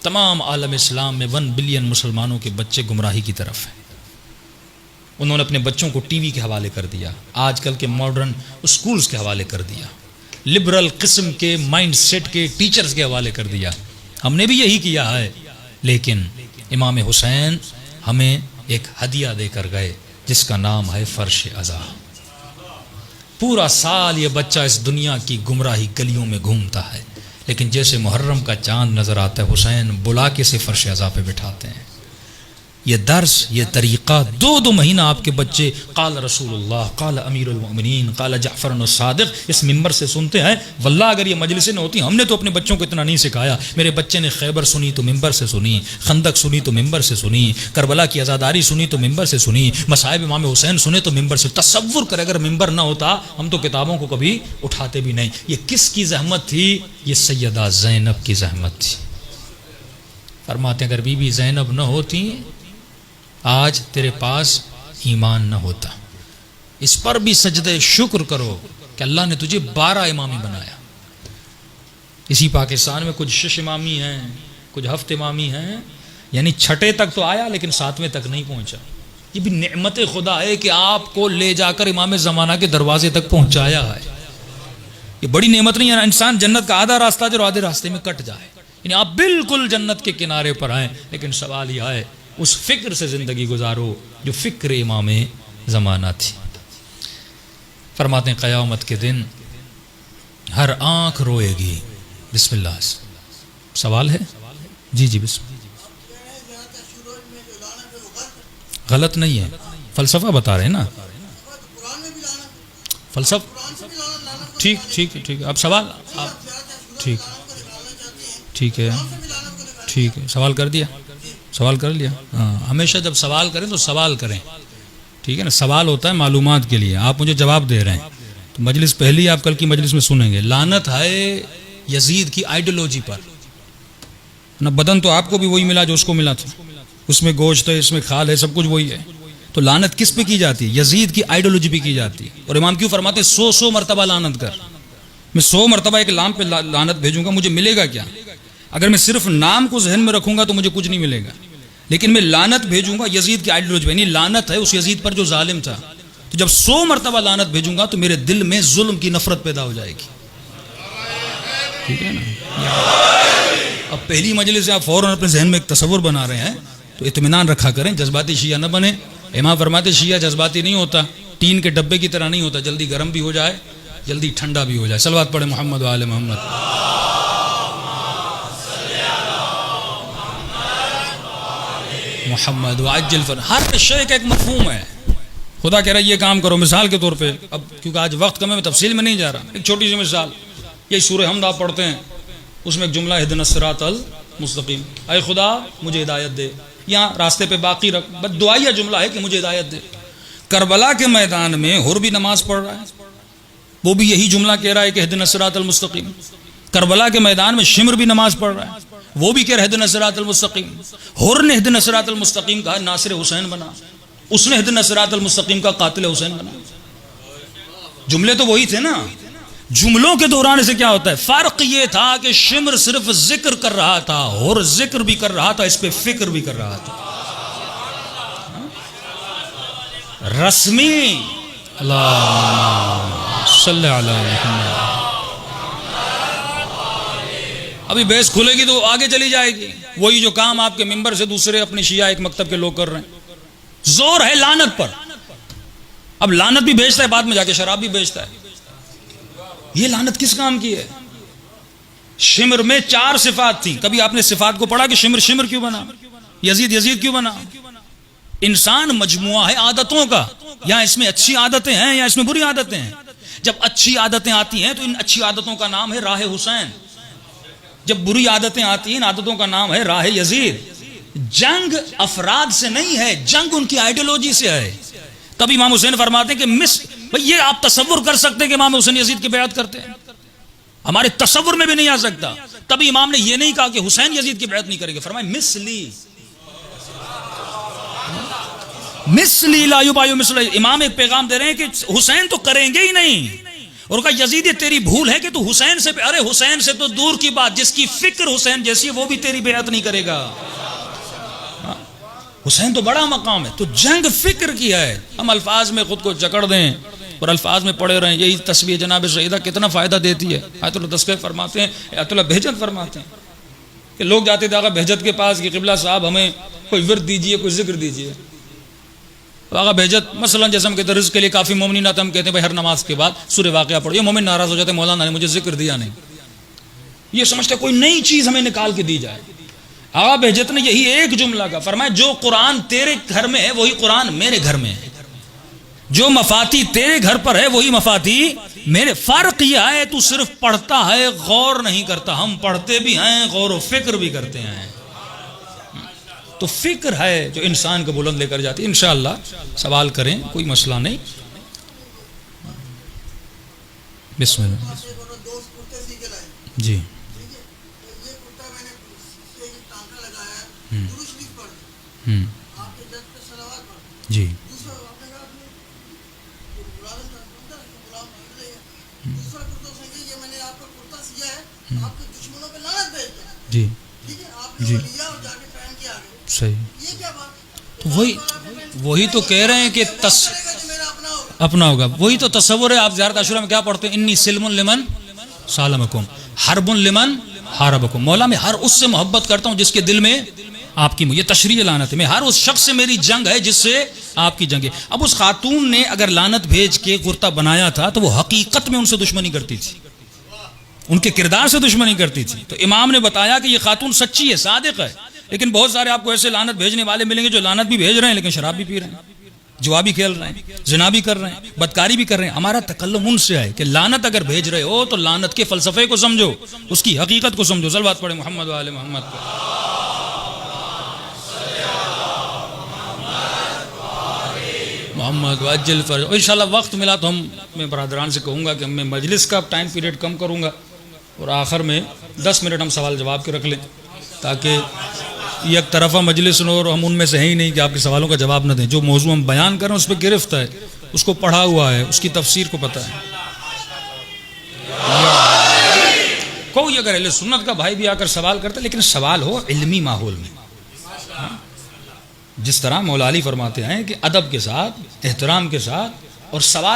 تمام عالم اسلام میں 1 بلین مسلمانوں کے بچے گمراہی کی طرف ہیں. انہوں نے اپنے بچوں کو ٹی وی کے حوالے کر دیا, آج کل کے ماڈرن اسکولز کے حوالے کر دیا, لبرل قسم کے مائنڈ سیٹ کے ٹیچرز کے حوالے کر دیا. ہم نے بھی یہی کیا ہے, لیکن امام حسین ہمیں ایک ہدیہ دے کر گئے جس کا نام ہے فرش عزا. پورا سال یہ بچہ اس دنیا کی گمراہی گلیوں میں گھومتا ہے, لیکن جیسے محرم کا چاند نظر آتا ہے حسین بلا کے سے فرش عزا پہ بٹھاتے ہیں. یہ درس, یہ طریقہ 2 مہینہ آپ کے بچے قال رسول اللہ, قال امیر المؤمنین, قال جعفر الصادق اس ممبر سے سنتے ہیں. واللہ اگر یہ مجلسیں نہ ہوتی, ہم نے تو اپنے بچوں کو اتنا نہیں سکھایا. میرے بچے نے خیبر سنی تو ممبر سے سنی, خندق سنی تو ممبر سے سنی, کربلا کی عزاداری سنی تو ممبر سے سنی, مصائب امام حسین سنے تو ممبر سے. تصور کر اگر ممبر نہ ہوتا ہم تو کتابوں کو کبھی اٹھاتے بھی نہیں. یہ کس کی زحمت تھی؟ یہ سیدہ زینب کی زحمت تھی. فرماتے ہیں اگر بی بی زینب نہ ہوتی آج تیرے پاس ایمان نہ ہوتا. اس پر بھی سجدہ شکر کرو کہ اللہ نے تجھے 12 امامی بنایا. اسی پاکستان میں کچھ 6 امامی ہیں, کچھ 7 امامی ہیں, یعنی 6 تک تو آیا لیکن 7ویں تک نہیں پہنچا. یہ بھی نعمت خدا ہے کہ آپ کو لے جا کر امام زمانہ کے دروازے تک پہنچایا ہے. یہ بڑی نعمت نہیں ہے؟ انسان جنت کا آدھا راستہ جو آدھے راستے میں کٹ جائے, یعنی آپ بالکل جنت کے کنارے پر آئیں, لیکن سوال یہ ہے اس فکر سے زندگی گزارو جو فکر امام زمانہ تھی. فرماتے ہیں قیامت کے دن ہر آنکھ روئے گی. بسم اللہ. سوال ہے؟ جی جی بسم اللہ. غلط نہیں ہے, فلسفہ بتا رہے ہیں نا, فلسفہ. ٹھیک ٹھیک ٹھیک, اب سوال آپ ٹھیک ٹھیک ہے ٹھیک ہے, سوال کر دیا, سوال کر لیا. ہاں, ہمیشہ جب سوال کریں تو سوال کریں, ٹھیک ہے نا. سوال ہوتا ہے معلومات کے لیے, آپ مجھے جواب دے رہے ہیں تو مجلس پہلی آپ کل کی مجلس میں سنیں گے. لعنت ہے یزید کی آئیڈیالوجی پر. نہ بدن تو آپ کو بھی وہی ملا جو اس کو ملا تھا, اس میں گوشت ہے, اس میں کھال ہے, سب کچھ وہی ہے. تو لعنت کس پہ کی جاتی ہے؟ یزید کی آئیڈیالوجی پہ کی جاتی ہے. اور امام کیوں فرماتے ہیں 100 مرتبہ لعنت کر. میں 100 مرتبہ ایک لام پہ لعنت بھیجوں گا, مجھے ملے گا کیا؟ اگر میں صرف نام کو ذہن میں رکھوں گا تو مجھے کچھ نہیں ملے گا, لیکن میں لعنت بھیجوں گا یزید کی آئیڈیالوجی پہ. یعنی لعنت ہے اس یزید پر جو ظالم تھا. تو جب 100 مرتبہ لعنت بھیجوں گا تو میرے دل میں ظلم کی نفرت پیدا ہو جائے گی. ٹھیک ہے نا. اب پہلی مجلس سے آپ فوراً اپنے ذہن میں ایک تصور بنا رہے ہیں تو اطمینان رکھا کریں, جذباتی شیعہ نہ بنے. امام فرماتے شیعہ جذباتی نہیں ہوتا, ٹین کے ڈبے کی طرح نہیں ہوتا, جلدی گرم بھی ہو جائے جلدی ٹھنڈا بھی ہو جائے. صلوات پڑھیں محمد و آل محمد. محمد وعجل فر. ہر شے کا ایک مفہوم ہے. خدا کہہ رہا ہے یہ کام کرو, مثال کے طور پہ, اب کیونکہ آج وقت کم ہے میں تفصیل میں نہیں جا رہا, ایک چھوٹی سی مثال. یہی سورہ حمد آپ پڑھتے ہیں, اس میں ایک جملہ اہدنا الصراط المستقیم, اے خدا مجھے ہدایت دے, یہاں راستے پہ باقی رکھ. بس دعائیہ جملہ ہے کہ مجھے ہدایت دے. کربلا کے میدان میں حر بھی نماز پڑھ رہا ہے, وہ بھی یہی جملہ کہہ رہا ہے کہ اہدنا الصراط المستقیم. کربلا کے میدان میں شمر بھی نماز پڑھ رہا ہے, وہ بھی کہہ رہا ہے اہدنا الصراط المستقیم. حر نے اہدنا الصراط المستقیم کہا, ناصر حسین بنا. اس نے اہدنا الصراط المستقیم کا قاتل حسین بنا. جملے تو وہی تھے نا. جملوں کے دوران اسے کیا ہوتا ہے؟ فرق یہ تھا کہ شمر صرف ذکر کر رہا تھا, حر ذکر بھی کر رہا تھا, اس پہ فکر بھی کر رہا تھا. رسمی اللہ صلی علی محمد. ابھی بحث کھلے گی تو آگے چلی جائے گی. وہی جو کام آپ کے ممبر سے دوسرے اپنے شیعہ ایک مکتب کے لوگ کر رہے ہیں. زور ہے لعنت پر. اب لعنت بھی بیچتا ہے, بعد میں جا کے شراب بھی بیچتا ہے. یہ لعنت کس کام کی ہے؟ شمر میں 4 صفات تھی. کبھی آپ نے صفات کو پڑھا کہ شمر شمر کیوں بنا, یزید یزید کیوں بنا؟ انسان مجموعہ ہے عادتوں کا. یا اس میں اچھی عادتیں ہیں یا اس میں بری عادتیں ہیں. جب اچھی عادتیں آتی ہیں تو ان اچھی عادتوں کا نام ہے راہ حسین. جب بری عادتیں آتی ہیں ان عادتوں کا نام ہے راہ یزید. جنگ افراد سے نہیں ہے, جنگ ان کی آئیڈیالوجی سے ہے. تب امام حسین فرماتے ہیں کہ یہ آپ تصور کر سکتے ہیں کہ امام حسین یزید کی بیعت کرتے ہیں؟ ہمارے تصور میں بھی نہیں آ سکتا. تبھی امام نے یہ نہیں کہا کہ حسین یزید کی بیعت نہیں کرے گا, فرمایا مثلی لا یبایع مثلی. امام ایک پیغام دے رہے ہیں کہ حسین تو کریں گے ہی نہیں, اور کہا یزید یہ تیری بھول ہے کہ تو حسین سے، ارے حسین سے تو دور کی بات، جس کی فکر حسین جیسی ہے وہ بھی تیری بیعت نہیں کرے گا. حسین تو بڑا مقام ہے، تو جنگ فکر کیا ہے. ہم الفاظ میں خود کو جکڑ دیں اور الفاظ میں پڑے رہیں. یہی تسبیح جناب سیدہ کتنا فائدہ دیتی ہے. آیت اللہ تذکرہ فرماتے ہیں، آیت اللہ بہجت فرماتے ہیں کہ لوگ جاتے تھے آقا بہجت کے پاس کہ قبلہ صاحب ہمیں کوئی ورد دیجئے، کوئی ذکر دیجئے. آقا بہجت مثلا جیسے ہم کہتے ہیں رزق کے لیے کافی مومنین آتے، ہم کہتے ہیں بھائی ہر نماز کے بعد سورہ واقعہ پڑھو. یہ مومن ناراض ہو جاتے ہیں، مولانا نے مجھے ذکر دیا نہیں. یہ سمجھتے کوئی نئی چیز ہمیں نکال کے دی جائے. آقا بہجت نے یہی ایک جملہ کا فرمایا، جو قرآن تیرے گھر میں ہے وہی قرآن میرے گھر میں ہے، جو مفاتی تیرے گھر پر ہے وہی مفاتی میرے. فرق یہ ہے تو صرف پڑھتا ہے، غور نہیں کرتا. ہم پڑھتے بھی ہیں، غور و فکر بھی کرتے ہیں. تو فکر ہے جو انسان کو بلند لے کر جاتی ہے. انشاءاللہ سوال کریں، کوئی مسئلہ نہیں. بسم اللہ. جی جی جی جی صحیح. تو وہی تو کہہ رہے ہیں کہ اپنا ہوگا. وہی تو تصور ہے. آپ زیارت عاشورہ میں کیا پڑھتے ہیں؟ انی سلم لمن سالمکم حرب لمن حاربکم. مولا میں ہر اس سے محبت کرتا ہوں جس کے دل میں آپ کی، یہ تشریح لعنت ہے. میں ہر اس شخص سے میری جنگ ہے جس سے آپ کی جنگ ہے. اب اس خاتون نے اگر لعنت بھیج کے کرتا بنایا تھا تو وہ حقیقت میں ان سے دشمنی کرتی تھی، ان کے کردار سے دشمنی کرتی تھی. تو امام نے بتایا کہ یہ خاتون سچی ہے، صادق ہے. لیکن بہت سارے آپ کو ایسے لعنت بھیجنے والے ملیں گے جو لعنت بھی بھیج رہے ہیں لیکن شراب بھی پی رہے ہیں، جوا بھی کھیل رہے ہیں، زنا بھی کر رہے ہیں، بدکاری بھی کر رہے ہیں. ہمارا تکلم ان سے ہے کہ لعنت اگر بھیج رہے ہو تو لعنت کے فلسفے کو سمجھو، اس کی حقیقت کو سمجھو. صلوات پڑھیں محمد و آل محمد پر. محمد واجل فرج. انشاءاللہ وقت ملا تو میں برادران سے کہوں گا کہ میں مجلس کا ٹائم پیریڈ کم کروں گا اور آخر میں 10 منٹ ہم سوال جواب کے رکھ لیں تاکہ یہ ایک طرفہ مجلس نہ ہو اور ہم ان میں سے ہیں ہی نہیں کہ آپ کے سوالوں کا جواب نہ دیں. جو موضوع ہم بیان کر رہے ہیں اس پہ گرفت ہے، اس کو پڑھا ہوا ہے، اس کی تفسیر کو پتہ ہے. کوئی اگر اہل سنت کا بھائی بھی آ کر سوال کرتا ہے لیکن سوال ہو علمی ماحول میں، جس طرح مولا علی فرماتے ہیں کہ ادب کے ساتھ، احترام کے ساتھ اور سوال